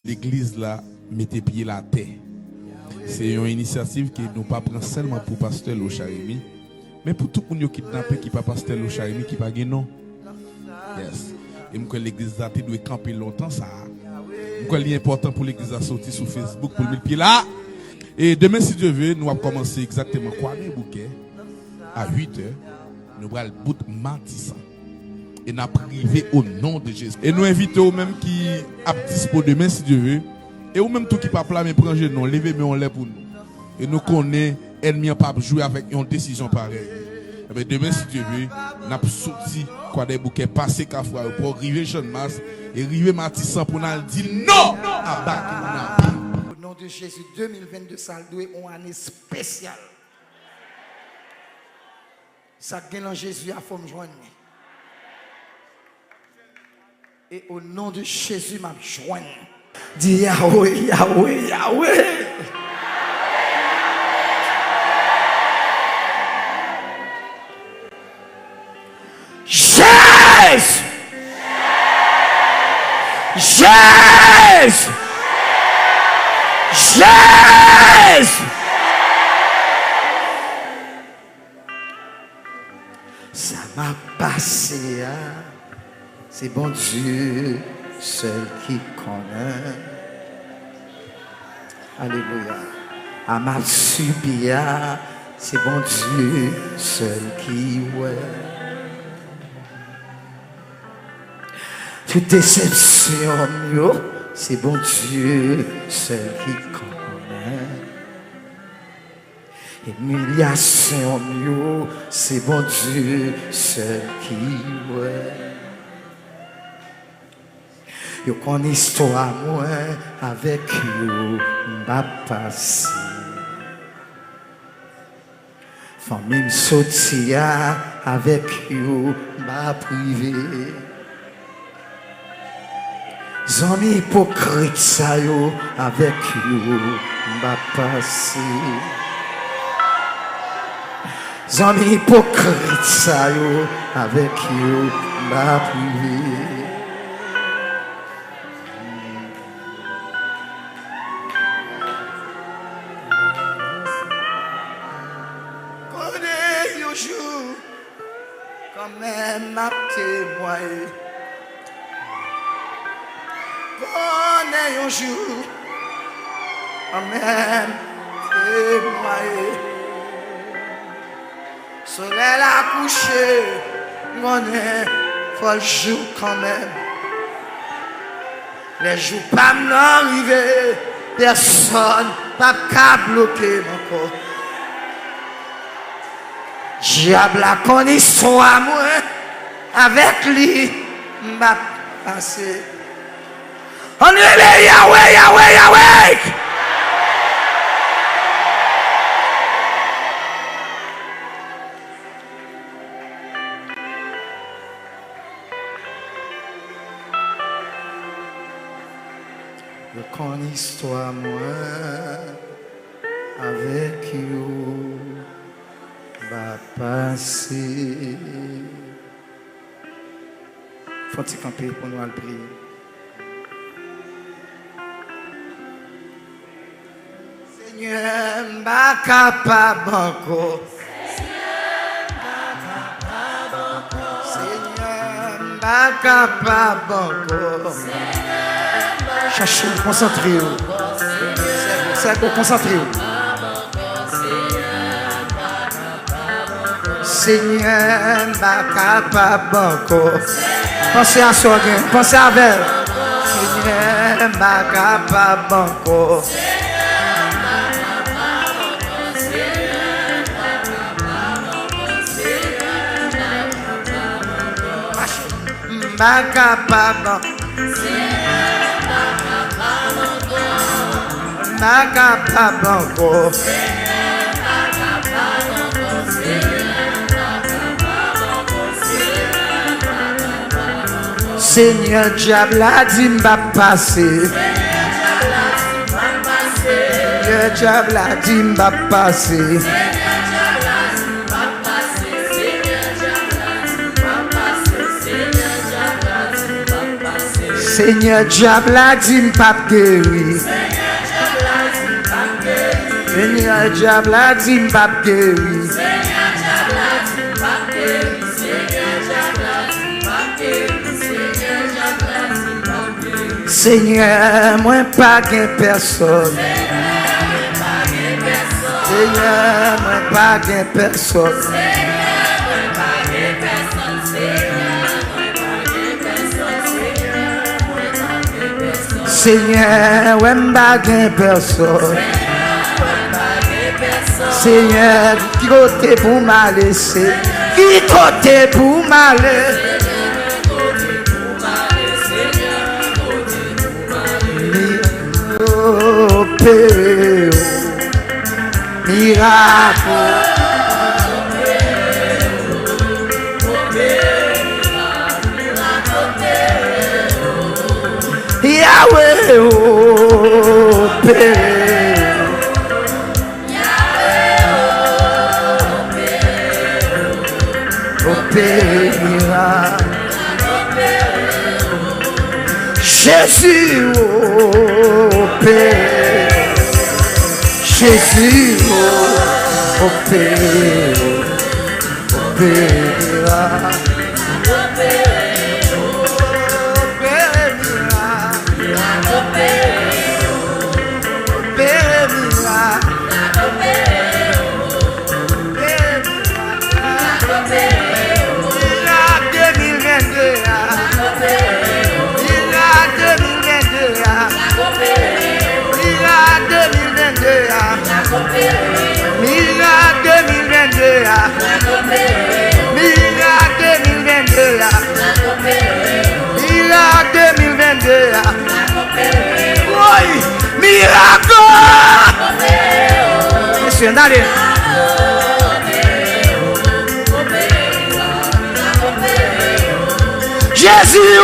L'église là, mettez pied la terre. C'est une initiative qui nous pas prend seulement pour pasteur Locharimi, mais pour tout le monde qui kidnappé qui pas pasteur Locharimi qui pas non. Yes. Et moi que l'église là doit camper longtemps ça. Moi que important pour l'église à sortir sur Facebook pour le mettre pied là. Et demain si Dieu veut, nous allons commencer exactement quoi les bouquets à 8h. Nous allons bout mardi et nous privé au nom de Jésus. Et nous invitons même qui a dispo demain si Dieu veut. Et ou même tout qui pas plat mais prend non, lever mais on lève pour nous. Et nous connaissons ennemi pas jouer avec une décision pareille. Et bien demain si Dieu veut, nous avons sorti quoi des bouquets passé Kafwa pour arriver Jean Mars et arriver Matissan pour nous dire non à Bakimouna. Au nom de Jésus 2022 ça doit une année spéciale. Ça gagne en Jésus à forme joindre. Et au nom de Jésus m'a joindre. Dis Yahweh, Yahweh, Yahweh. Jésus! Jésus! Jésus! Ça m'a passé, hein? C'est bon Dieu seul qui connaît. Alléluia. À ma subia, c'est bon Dieu seul qui ouais. Toute déception, c'est bon Dieu seul qui connaît. Humiliation, c'est bon Dieu seul qui ouais. Yo kon histoire moi avec yo m'a passé. Famille m'sotia avec yo m'a privé. Zami hypocrite ça yo avec yo m'a passé. Zami hypocrite ça yo avec yo m'a privé. Quand même m'a témoigné. Connais un jour, quand même témoigné. Soleil a couché, connais, faut le jour quand même. Les jours pas m'arriver, personne pas qu'à bloquer mon corps. Diable a qu'on histoire moi avec lui m'a passé. On est Yahweh, Yahweh, Yahweh. Le qu'on histoire moi avec you va passer. Faut-il camper pour nous le prier? Seigneur, m'a capable encore. Seigneur, m'a capable encore. Cherchez, concentrez-vous. C'est pour concentrez-vous. Seigneur, m'a capable encore. Pensez à soi, pensez à elle. Seigneur, m'a capable encore. M'a capable. M'a capable encore. Seigneur, diable a dit m'a passer. Seigneur, diable a dit m'a passer. Seigneur diable a dit m'pas guéri. Seigneur diable a dit m'pas guéri. Seigneur, moi pas gain personne. Seigneur, moi pas gain personne. Seigneur, moi pas gain personne. Seigneur, qui côté pour m'a laissé? Qui côté pour m'a laissé? Opéré, miracle. Yahweh, opéré. Opéré, miracle. Jésus, opéré. Jésus, opéré. Opéré, Miracle 2022. Miracle 2022. Miracle 2022. Oui, miracle. Monsieur, allez. Jésus,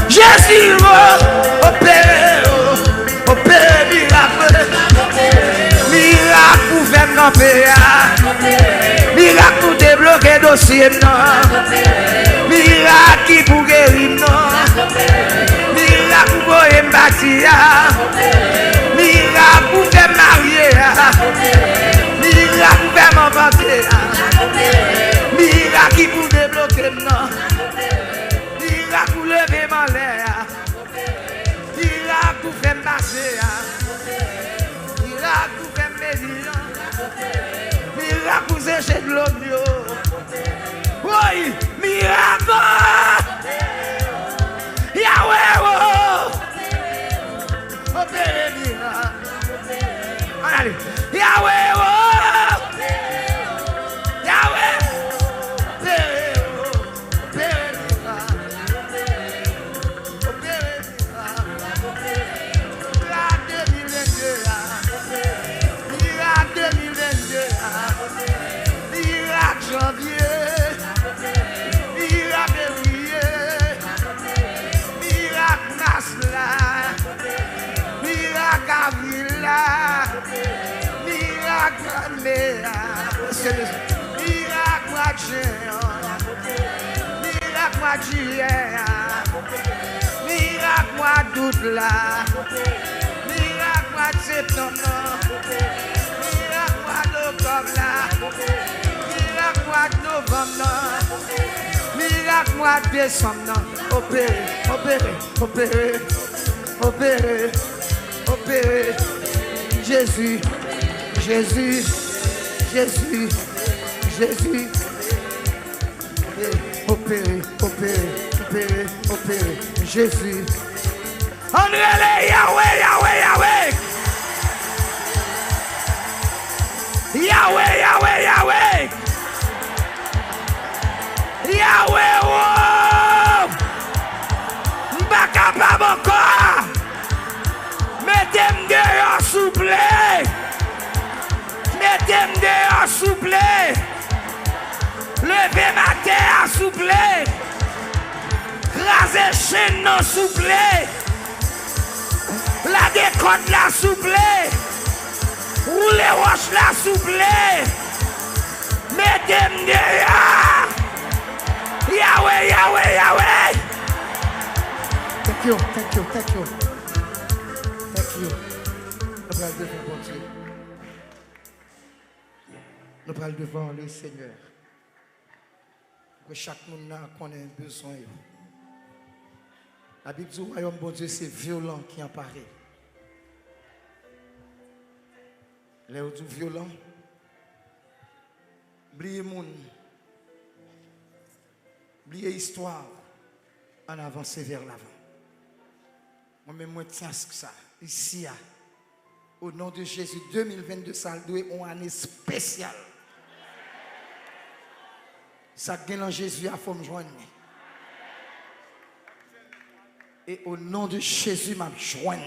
Jésus, opéré, opéré, miracle. Miracle pour faire camper. Miracle pour débloquer dossier. Miracle pour guérir. Miracle pour bâtir. Miracle pour faire marier. Miracle pour faire m'inventer. Miracle pour débloquer. Miracle pour lever mon l'air. Miracle pour faire marcher. Miracle pour faire médire. Miracle pour sécher de l'eau. Oui, miracle. Yahweh, opéré miracle. Allez, Yahweh, Yahweh, opéré miracle. Opéré miracle. Miracle janvier, miracle février, miracle mars là, miracle avril là, miracle mai là, miracle mois de juin, miracle mois de juillet, miracle mois d'août là, miracle mois de septembre, miracle mois d'octobre là. Miracle mois de novembre, miracle mois de décembre, opéré, opéré, opéré, opéré, opéré, Jésus, Jésus, Jésus, Jésus, opéré, opéré, opéré, opéré, Jésus. André, Yahweh, Yahweh, Yahweh. Yahweh, Yahweh, Yahweh. Yahweh, oh. M'pas capable encore. Mettez-moi dehors, s'il vous plaît. Mettez-moi dehors, s'il vous plaît. Levez ma terre, s'il vous plaît. Rasez chaîne, non, s'il vous plaît. La décote là, s'il vous plaît. Roulez roche là, s'il vous plaît. Mettez-moi dehors. Yahweh, Yahweh, Yahweh. Thank you, thank you, thank you. Thank you. Nous prenons devant bon Dieu. Nous prenons devant le Seigneur. Que chaque monde connaît un besoin. La Bible dit, royaume bon Dieu, c'est violent qui en paraît. Les autres violents, oubliez monde, oubliez histoire, en avancer vers l'avant. Moi-même, moi, tiens ça. Ici, au nom de Jésus, 2022, ça doit être une année spéciale. Ça gagne en Jésus, il faut me joindre. Et au nom de Jésus, m'a joindre.